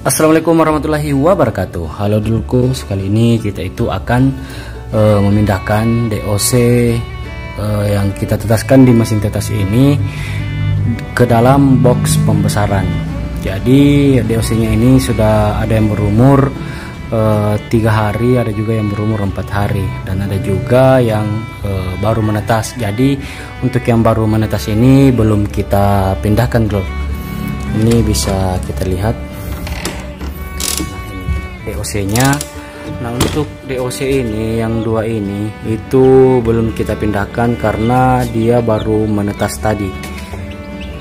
Assalamualaikum warahmatullahi wabarakatuh. Halo dulurku, sekali ini kita itu akan memindahkan DOC yang kita tetaskan di mesin tetas ini ke dalam box pembesaran. Jadi DOC nya ini sudah ada yang berumur 3 hari, ada juga yang berumur 4 hari, dan ada juga yang baru menetas. Jadi untuk yang baru menetas ini belum kita pindahkan dulu. Ini bisa kita lihat DOC-nya. Nah, untuk DOC ini yang 2 ini itu belum kita pindahkan karena dia baru menetas tadi.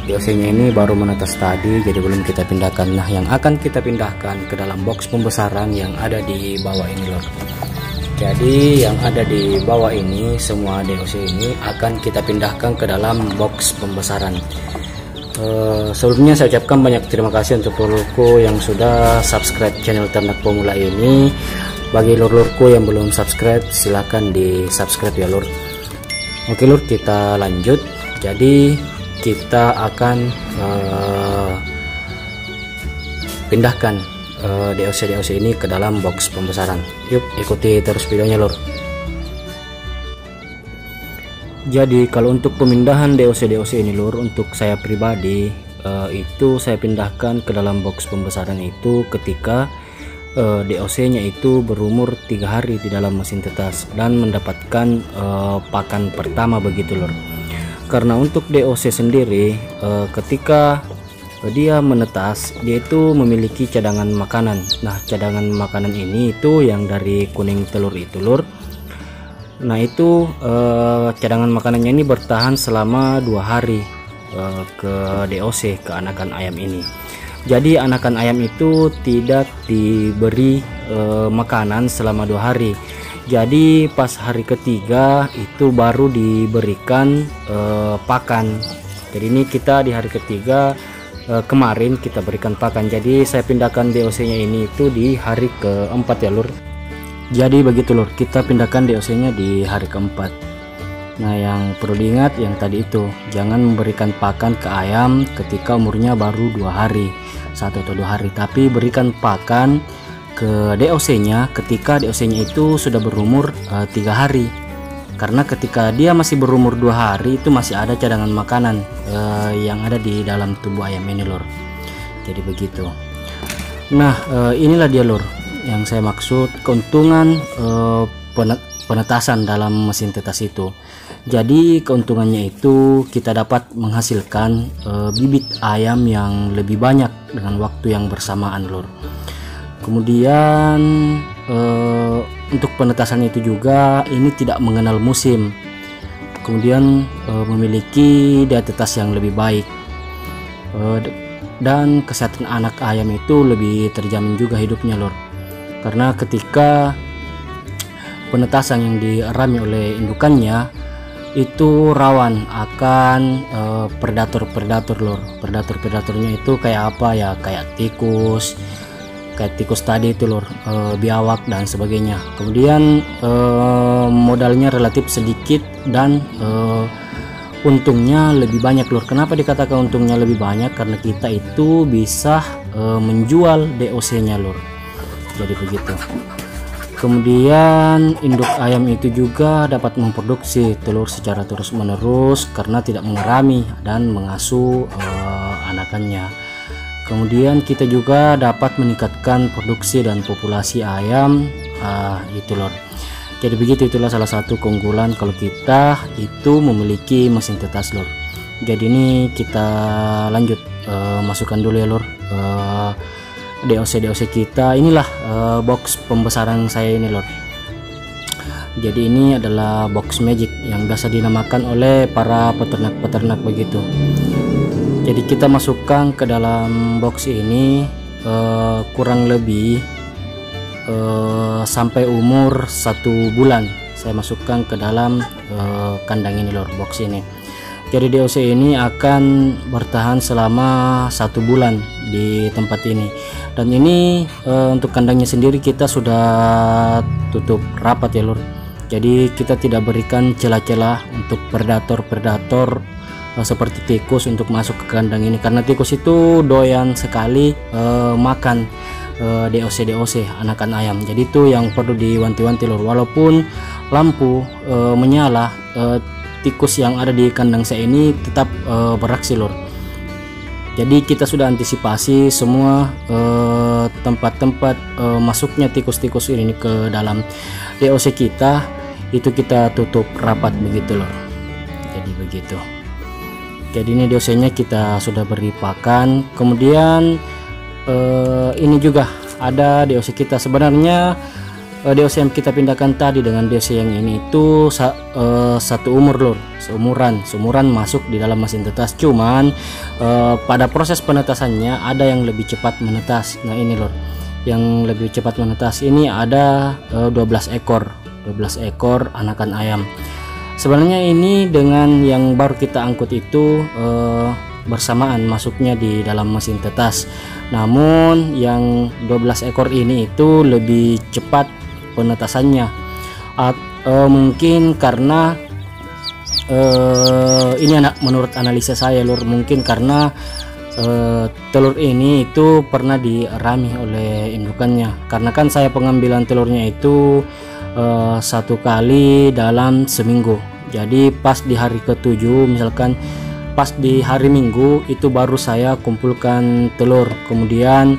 DOC-nya ini baru menetas tadi, jadi belum kita pindahkan. Nah, yang akan kita pindahkan ke dalam box pembesaran yang ada di bawah ini loh. Jadi yang ada di bawah ini, semua DOC ini akan kita pindahkan ke dalam box pembesaran. Sebelumnya saya ucapkan banyak terima kasih untuk lurku yang sudah subscribe channel Ternak Pemula ini. Bagi lurku yang belum subscribe, silahkan di subscribe ya lur. Oke lur, kita lanjut. Jadi kita akan pindahkan DOC ini ke dalam box pembesaran. Yuk ikuti terus videonya lur. Jadi kalau untuk pemindahan DOC ini lur, untuk saya pribadi itu saya pindahkan ke dalam box pembesaran itu ketika DOC-nya itu berumur 3 hari di dalam mesin tetas dan mendapatkan pakan pertama begitu lur. Karena untuk DOC sendiri ketika dia menetas, dia itu memiliki cadangan makanan. Nah, cadangan makanan ini itu yang dari kuning telur itu lur. Nah, itu cadangan makanannya ini bertahan selama 2 hari ke DOC, ke anakan ayam ini. Jadi anakan ayam itu tidak diberi makanan selama 2 hari. Jadi pas hari ketiga itu baru diberikan pakan. Jadi ini kita di hari ketiga kemarin kita berikan pakan. Jadi saya pindahkan DOC-nya ini itu di hari keempat ya lur. Jadi begitu lur, kita pindahkan DOC-nya di hari keempat. Nah, yang perlu diingat yang tadi itu, jangan memberikan pakan ke ayam ketika umurnya baru 2 hari, 1 atau 2 hari, tapi berikan pakan ke DOC-nya ketika DOC-nya itu sudah berumur 3 hari. Karena ketika dia masih berumur 2 hari itu masih ada cadangan makanan yang ada di dalam tubuh ayam ini lur. Jadi begitu. Nah, inilah dia lur yang saya maksud keuntungan penetasan dalam mesin tetas itu. Jadi keuntungannya itu kita dapat menghasilkan bibit ayam yang lebih banyak dengan waktu yang bersamaan lur. Kemudian untuk penetasan itu juga ini tidak mengenal musim. Kemudian memiliki daya tetas yang lebih baik. Dan kesehatan anak ayam itu lebih terjamin juga hidupnya lur. Karena ketika penetasan yang dialami oleh indukannya itu rawan akan predator lur. Predatornya itu kayak apa ya, kayak tikus tadi itu lur, biawak dan sebagainya. Kemudian modalnya relatif sedikit dan untungnya lebih banyak lur. Kenapa dikatakan untungnya lebih banyak? Karena kita itu bisa menjual DOC-nya lur. Jadi begitu. Kemudian induk ayam itu juga dapat memproduksi telur secara terus menerus karena tidak mengerami dan mengasuh anakannya. Kemudian kita juga dapat meningkatkan produksi dan populasi ayam itu lor. Jadi begitu, itulah salah satu keunggulan kalau kita itu memiliki mesin tetas lor. Jadi ini kita lanjut masukkan dulu ya lor DOC kita. Inilah box pembesaran saya ini lor. Jadi ini adalah box magic yang biasa dinamakan oleh para peternak-peternak begitu. Jadi kita masukkan ke dalam box ini kurang lebih sampai umur 1 bulan. Saya masukkan ke dalam kandang ini lor, box ini. Jadi DOC ini akan bertahan selama 1 bulan di tempat ini. Dan ini untuk kandangnya sendiri kita sudah tutup rapat ya lur. Jadi kita tidak berikan celah-celah untuk predator seperti tikus untuk masuk ke kandang ini, karena tikus itu doyan sekali makan DOC anakan ayam. Jadi itu yang perlu diwanti-wanti lur, walaupun lampu menyala, tikus yang ada di kandang saya ini tetap beraksi lur. Jadi kita sudah antisipasi semua tempat-tempat masuknya tikus-tikus ini ke dalam DOC kita, itu kita tutup rapat begitu lor. Jadi begitu. Jadi ini DOC-nya kita sudah beri pakan. Kemudian ini juga ada DOC kita. Sebenarnya DOC yang kita pindahkan tadi dengan DOC yang ini itu satu umur lor, seumuran masuk di dalam mesin tetas. Cuman pada proses penetasannya ada yang lebih cepat menetas. Nah ini lor, yang lebih cepat menetas ini ada 12 ekor anakan ayam. Sebenarnya ini dengan yang baru kita angkut itu bersamaan masuknya di dalam mesin tetas. Namun yang 12 ekor ini itu lebih cepat penetasannya. Mungkin karena ini menurut analisa saya lur, mungkin karena telur ini itu pernah dirami oleh indukannya. Karena kan saya pengambilan telurnya itu 1 kali dalam seminggu. Jadi pas di hari ke-7, misalkan pas di hari Minggu itu baru saya kumpulkan telur, kemudian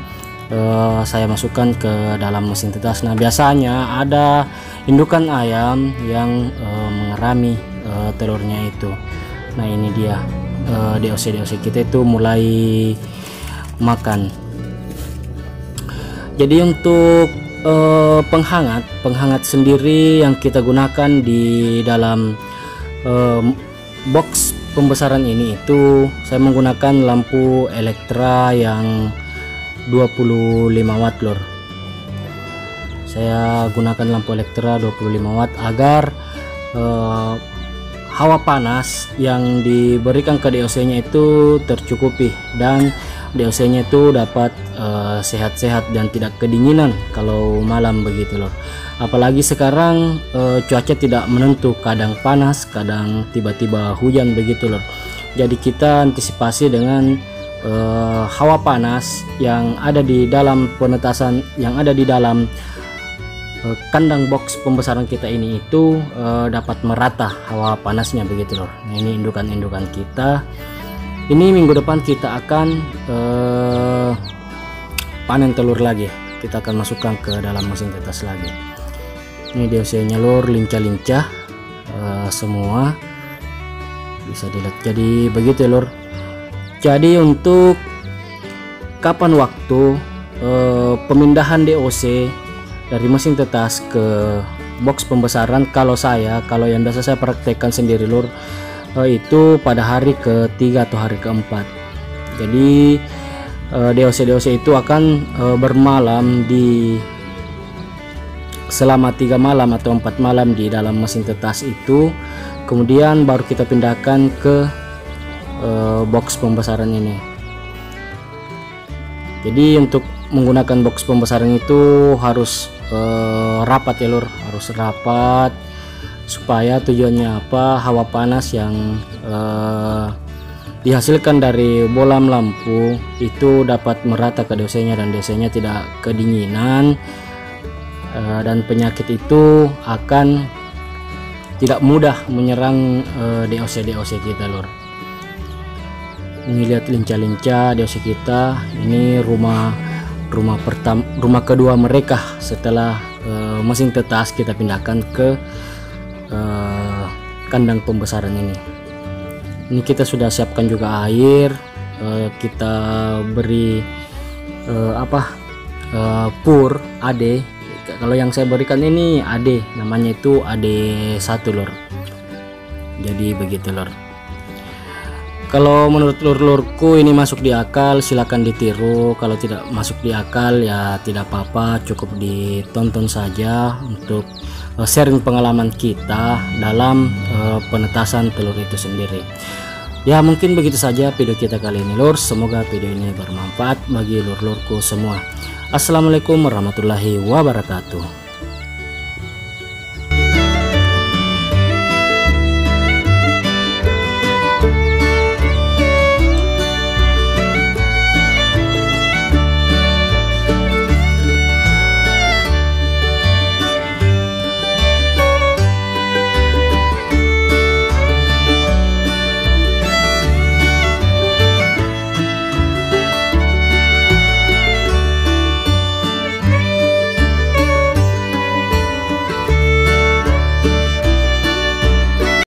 saya masukkan ke dalam mesin tetas. Nah biasanya ada indukan ayam yang mengerami telurnya itu. Nah ini dia DOC kita itu mulai makan. Jadi untuk penghangat sendiri yang kita gunakan di dalam box pembesaran ini itu saya menggunakan lampu Elektra yang 25 watt lor. Saya gunakan lampu Elektra 25 watt agar hawa panas yang diberikan ke DOC-nya itu tercukupi dan DOC-nya itu dapat sehat-sehat dan tidak kedinginan kalau malam begitu loh. Apalagi sekarang cuaca tidak menentu, kadang panas, kadang tiba-tiba hujan begitu loh. Jadi kita antisipasi dengan hawa panas yang ada di dalam penetasan, yang ada di dalam kandang box pembesaran kita ini itu dapat merata hawa panasnya begitu loh. Nah, ini indukan-indukan kita. Ini minggu depan kita akan panen telur lagi. Kita akan masukkan ke dalam mesin tetas lagi. Ini DOC-nya lor, lincah-lincah semua bisa dilihat. Jadi begitu lor. Jadi untuk kapan waktu pemindahan DOC dari mesin tetas ke box pembesaran, kalau yang biasa saya praktekkan sendiri lor, itu pada hari ke-3 atau hari ke-4. Jadi DOC itu akan bermalam di selama 3 malam atau 4 malam di dalam mesin tetas itu, kemudian baru kita pindahkan ke box pembesaran ini. Jadi untuk menggunakan box pembesaran itu harus rapat ya lur, harus rapat supaya tujuannya apa, hawa panas yang dihasilkan dari bolam lampu itu dapat merata ke DOC-nya dan DOC-nya tidak kedinginan, dan penyakit itu akan tidak mudah menyerang DOC kita lur. Ini lihat lincah-lincah DOC kita. Ini rumah kedua mereka setelah mesin tetas kita pindahkan ke kandang pembesaran ini. Ini kita sudah siapkan juga air, kita beri pur AD. Kalau yang saya berikan ini AD, namanya itu AD1 lor. Jadi begitu lor. Kalau menurut lur-lurku ini masuk di akal, silakan ditiru. Kalau tidak masuk di akal ya tidak apa-apa, cukup ditonton saja untuk sharing pengalaman kita dalam penetasan telur itu sendiri. Ya mungkin begitu saja video kita kali ini lur. Semoga video ini bermanfaat bagi lur-lurku semua. Assalamualaikum warahmatullahi wabarakatuh.